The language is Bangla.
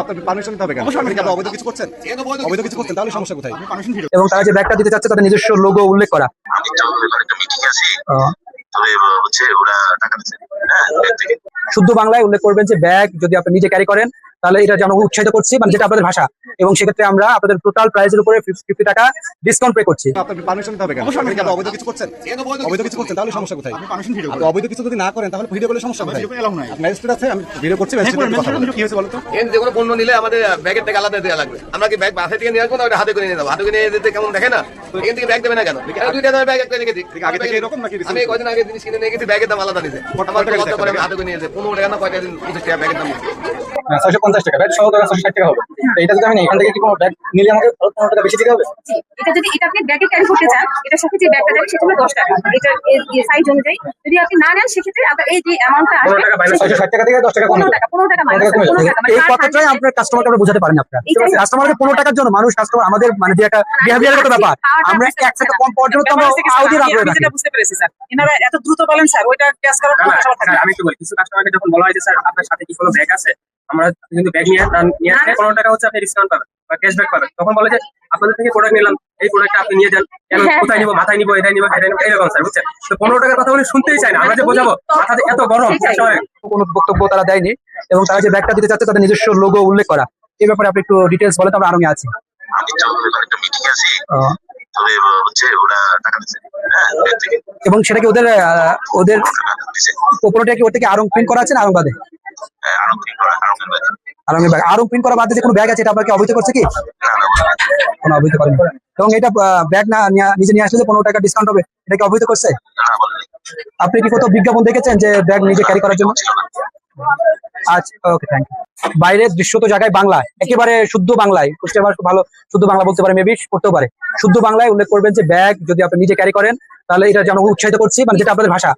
আপনার পারমিশন নিতে হবে কেন? আপনি কি অবৈধ কিছু করছেন? অবৈধ কিছু করছেন তাহলে সমস্যা কোথায়? এবং তারা যে ব্যাগটা দিতে চাচ্ছে তাদের নিজস্ব লোগো উল্লেখ করা। আমি তো একটা মিটিং আছি, তবে হচ্ছে ওরা টাকা দিচ্ছে ব্যাংক থেকে। শুদ্ধ বাংলায় উল্লেখ করবেন যে ব্যাগ যদি আপনি নিজে ক্যারি করেন তাহলে এটা যেন উৎসাহিত করছি, মানে যেটা আপনাদের ভাষা, এবং সেক্ষেত্রে আমরা আপনাদের টোটাল প্রাইসের উপরে 50 টাকা ডিসকাউন্ট পে করছি। আপনার পারমিশন নিতে হবে কেন? আপনি কি অবৈধ কিছু করছেন? অবৈধ কিছু করছেন তাহলে সমস্যা কোথায়? আপনি অবৈধ কিছু যদি না করেন তাহলে ভিডিও করলে সমস্যা কোথায়? ম্যাজিস্ট্রেট আছে, আমি ভিডিও করছি, ম্যাজিস্ট্রেটের কথা বলুন। কি হয়েছে বলুন তো? যে কোনো পণ্য নিলে আমাদের ব্যাগের থেকে আলাদা দেওয়া লাগবে। আমরা কি ব্যাগ বাসা থেকে নিয়ে আসবো না ওটা হাতে করে নিয়ে যাবো? হাতে করে নিয়ে যেতে কেমন দেখে না? এখান থেকে ব্যাগ দেবে না কেন? দুইটা দামের ব্যাগ একটা রেখেছি। আগে থেকে এরকম নাকি? আমি কয়দিন আগে জিনিস কিনে নিয়ে গেছি, ব্যাগের দাম আলাদা নিয়েছে। আমার লজ্জা করে আমি হাতে করে নিয়ে যাই। 15 টাকা না কয়টা দিন 25 টাকা ব্যাগের দাম নিয়েছে। 650 টাকা ব্যাগ সহ 660 টাকা হবে। তো এটা যদি আমি এখান থেকে কি কোনো ব্যাগ নিলে আমাকে 15 টাকা বেশি দিতে হবে? এটা যদি এটা আপনি ব্যাগে ক্যারি করতে চান, এটার সাথে যে ব্যাগটা যাবে সেটা হলো 10 টাকা। এটা সাইজ অনুযায়ী যদি আপনি না নেন সেক্ষেত্রে আপনার এই যে অ্যামাউন্টটা 15 আসবে টাকা বাইরে 660 টাকা থেকে 10 টাকা কমে 15 টাকা মাইনাস 15 টাকা এই কথাটাই আপনার কাস্টমারকে আমরা বোঝাতে পারেন আপনারা। কাস্টমারকে 15 টাকার জন্য মানুষ কাস্টমার আমাদের মানে যে একটা বিহেভিয়ারের ব্যাপার, আমরা একসাথে কম পর্যন্ত আমরা আউদি রাখবো না। বুঝতে পেরেছি স্যার, এনারা এত দ্রুত বলেন স্যার, ওইটা ক্যাশ করার কোনো সমস্যা থাকে না। আমি একটু বলি, কিছু কাস্টমারকে যখন বলা হয় যে স্যার আপনার সাথে কি কোনো ব্যাগ আছে, আমরা কিন্তু ব্যাগ নিয়ে আসলে 15 টাকা হচ্ছে আপনি ডিসকাউন্ট পাবেন বা ক্যাশব্যাক পাবেন, তখন বলে যে আপনাদের থেকে প্রোডাক্ট নিলাম, এই প্রোডাক্টটা আপনি নিয়ে যান, কেন কোথায় নিবো, মাথায় নিবো, এটাই নিবো, এটাই নিবো, এরকম স্যার বুঝছেন। তো 15 টাকার কথা উনি শুনতেই চায় না, আমরা যে বোঝাবো মাথাতে এত গরম কাস্টমারের। কোনো বক্তব্য তারা দেয়নি, এবং তারা যে ব্যাগটা দিতে চাচ্ছে তাদের নিজস্ব লোগো উল্লেখ করা। এই ব্যাপারে আপনি একটু ডিটেইলস বলেন, আমরা আরো আছি। আমি তো একটা মিটিং আছি, তবে হচ্ছে ওরা টাকা দিচ্ছে ব্যাংক থেকে। এবং সেটা কি ওদের ওদের দিচ্ছে উপরটা কি ওর থেকে আরং প্রিন্ট করা আছে না আরং বাদে? আরো কি করা, আরো কি করা? আরং ব্যাগ, আরং প্রিন্ট করা বাদে যে কোনো ব্যাগ আছে এটা আপনাকে অবৈধ করছে কি? কোনো অবৈধ করেন। এবং এটা ব্যাগ না নিজে নিয়ে আসলে যে 15 টাকা ডিসকাউন্ট হবে, এটা কি অবৈধ করছে? আপনি কি কোথাও বিজ্ঞাপন দেখেছেন যে ব্যাগ নিজে ক্যারি করার জন্য? আচ্ছা, ওকে, থ্যাংক ইউ। বাইরের দৃশ্যত জায়গায় বাংলা, একেবারে শুদ্ধ বাংলায়, কুষ্টিয়া ভাষা ভালো শুদ্ধ বাংলা বলতে পারে, মেবি করতেও পারে। শুদ্ধ বাংলায় উল্লেখ করবেন যে ব্যাগ যদি আপনি নিজে ক্যারি করেন তাহলে এটা যেন উৎসাহিত করছি, মানে যেটা আপনাদের ভাষা।